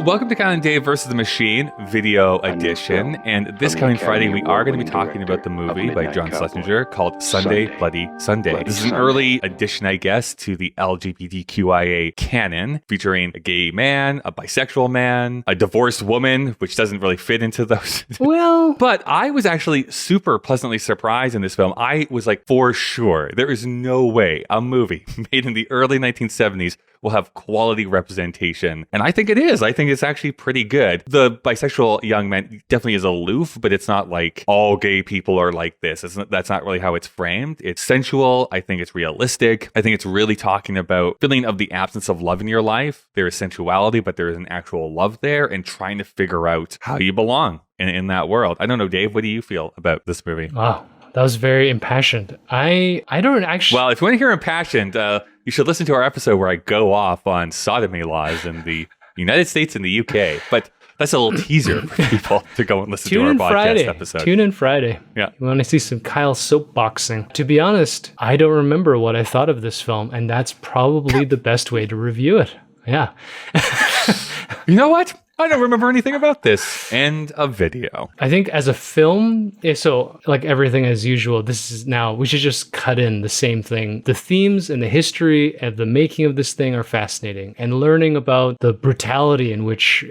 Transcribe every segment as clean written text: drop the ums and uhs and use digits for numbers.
Welcome to Colin and Dave versus the Machine video edition. And this coming Friday, we are going to be talking about the movie by John Schlesinger called Sunday, Bloody Sunday. This is an early addition, I guess, to the LGBTQIA canon, featuring a gay man, a bisexual man, a divorced woman, which doesn't really fit into those. Well, but I was actually super pleasantly surprised in this film. I was like, for sure, there is no way a movie made in the early 1970s will have quality representation. And I think it is. I think it's actually pretty good. The bisexual young man definitely is aloof, but it's not like all gay people are like this. That's not really how it's framed. It's sensual. I think it's realistic. I think it's really talking about feeling of the absence of love in your life. There is sensuality, but there is an actual love there, and trying to figure out how you belong in that world. I don't know, Dave, what do you feel about this movie? Wow. That was very impassioned. I don't actually... Well, if you want to hear impassioned, you should listen to our episode where I go off on sodomy laws in the United States and the UK. But that's a little teaser for people to go and listen to our podcast episode. Tune in Friday. Yeah. You want to see some Kyle soapboxing. To be honest, I don't remember what I thought of this film, and that's probably the best way to review it. Yeah. You know what? I don't remember anything about this. End of video. I think as a film, so like everything as usual, this is now, we should just cut in the same thing. The themes and the history of the making of this thing are fascinating, and learning about the brutality in which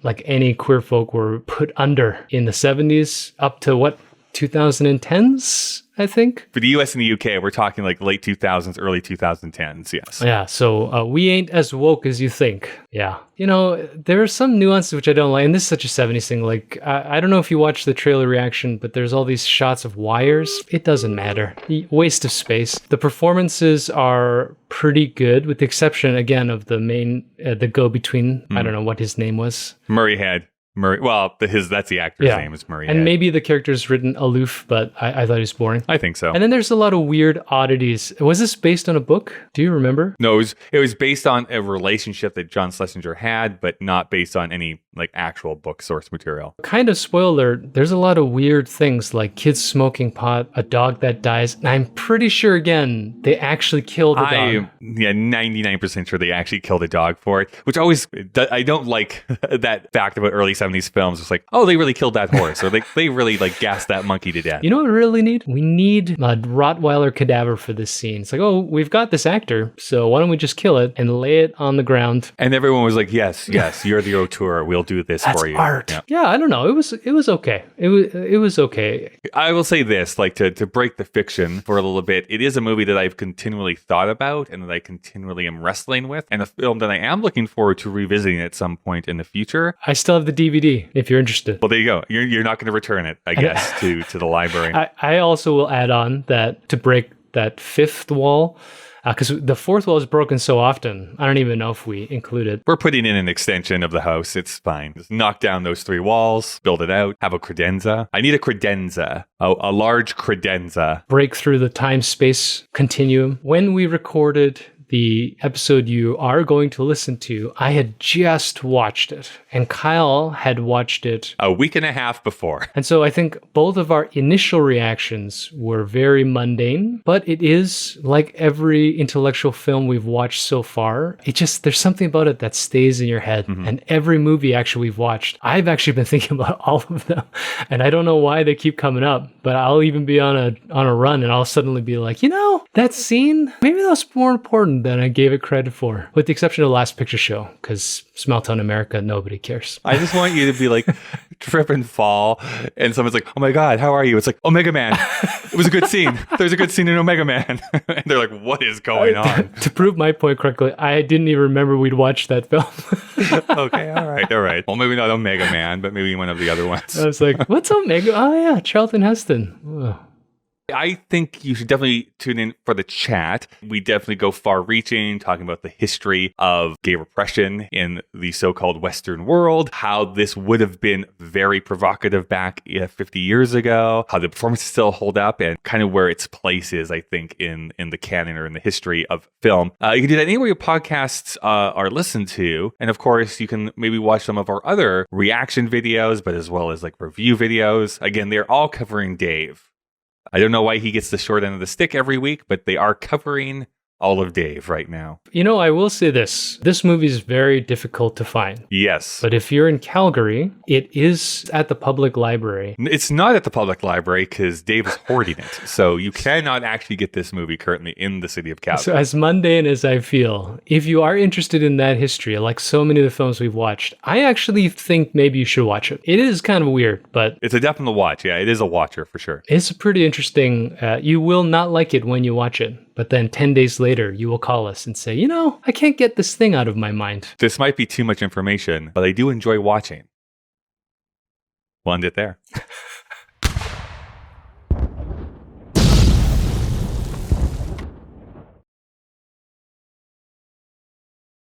like any queer folk were put under in the 70s up to what, 2010s, I think. For the US and the UK, we're talking like late 2000s, early 2010s, yes. Yeah, so we ain't as woke as you think. Yeah. You know, there are some nuances which I don't like, and this is such a 70s thing. Like, I don't know if you watched the trailer reaction, but there's all these shots of wires. It doesn't matter. Waste of space. The performances are pretty good, with the exception, again, of the main, the go-between. I don't know what his name was. Murray Head. Well, that's the actor's name is Murray. And maybe the character's written aloof, but I thought he was boring. I think so. And then there's a lot of weird oddities. Was this based on a book? Do you remember? No, it was based on a relationship that John Schlesinger had, but not based on any like actual book source material. Kind of spoiler, there's a lot of weird things like kids smoking pot, a dog that dies. And I'm pretty sure, again, they actually killed the dog. Yeah, 99% sure they actually killed a dog for it, which always, I don't like that fact about early 70s films. It's like, oh, they really killed that horse, or they really like gassed that monkey to death. You know what we really need? We need a Rottweiler cadaver for this scene. It's like, oh, we've got this actor, so why don't we just kill it and lay it on the ground? And everyone was like, yes, you're the auteur. We'll do this for you. Art. Yeah, I don't know. It was okay. It was okay. I will say this, like to break the fiction for a little bit, it is a movie that I've continually thought about and that I continually am wrestling with, and a film that I am looking forward to revisiting at some point in the future. I still have the DVD if you're interested. Well, there you go. You're not going to return it, I guess, to the library. I also will add on that to break that fifth wall, because the fourth wall is broken so often, I don't even know if we include it. We're putting in an extension of the house. It's fine. Just knock down those 3 walls, build it out, have a credenza. I need a credenza, a large credenza. Break through the time-space continuum. When we recorded the episode you are going to listen to, I had just watched it, and Kyle had watched it a week and a half before. And so I think both of our initial reactions were very mundane, but it is like every intellectual film we've watched so far. There's something about it that stays in your head. Mm-hmm. And every movie actually we've watched, I've actually been thinking about all of them. And I don't know why they keep coming up, but I'll even be on a run and I'll suddenly be like, that scene, maybe that was more important than I gave it credit for, with the exception of Last Picture Show, because Small Town America, nobody cares. I just want you to be like, trip and fall, and someone's like, oh my God, how are you? It's like, Omega Man. It was a good scene. There's a good scene in Omega Man. And they're like, what is going on? To prove my point correctly, I didn't even remember we'd watched that film. Okay, all right. Well, maybe not Omega Man, but maybe one of the other ones. I was like, what's Omega? Oh yeah, Charlton Heston. Oh. I think you should definitely tune in for the chat. We definitely go far-reaching, talking about the history of gay repression in the so-called Western world, how this would have been very provocative back 50 years ago, how the performances still hold up, and kind of where its place is, I think, in the canon or in the history of film. You can do that anywhere your podcasts are listened to. And of course, you can maybe watch some of our other reaction videos, but as well as like review videos. Again, they're all covering Dave. I don't know why he gets the short end of the stick every week, but they are covering all of Dave right now. You know, I will say this. This movie is very difficult to find. Yes. But if you're in Calgary, it is at the public library. It's not at the public library because Dave is hoarding it. So you cannot actually get this movie currently in the city of Calgary. So as mundane as I feel, if you are interested in that history, like so many of the films we've watched, I actually think maybe you should watch it. It is kind of weird, but... It's a definite watch. Yeah, it is a watcher for sure. It's pretty interesting. You will not like it when you watch it. But then 10 days later, you will call us and say, you know, I can't get this thing out of my mind. This might be too much information, but I do enjoy watching. We'll end it there.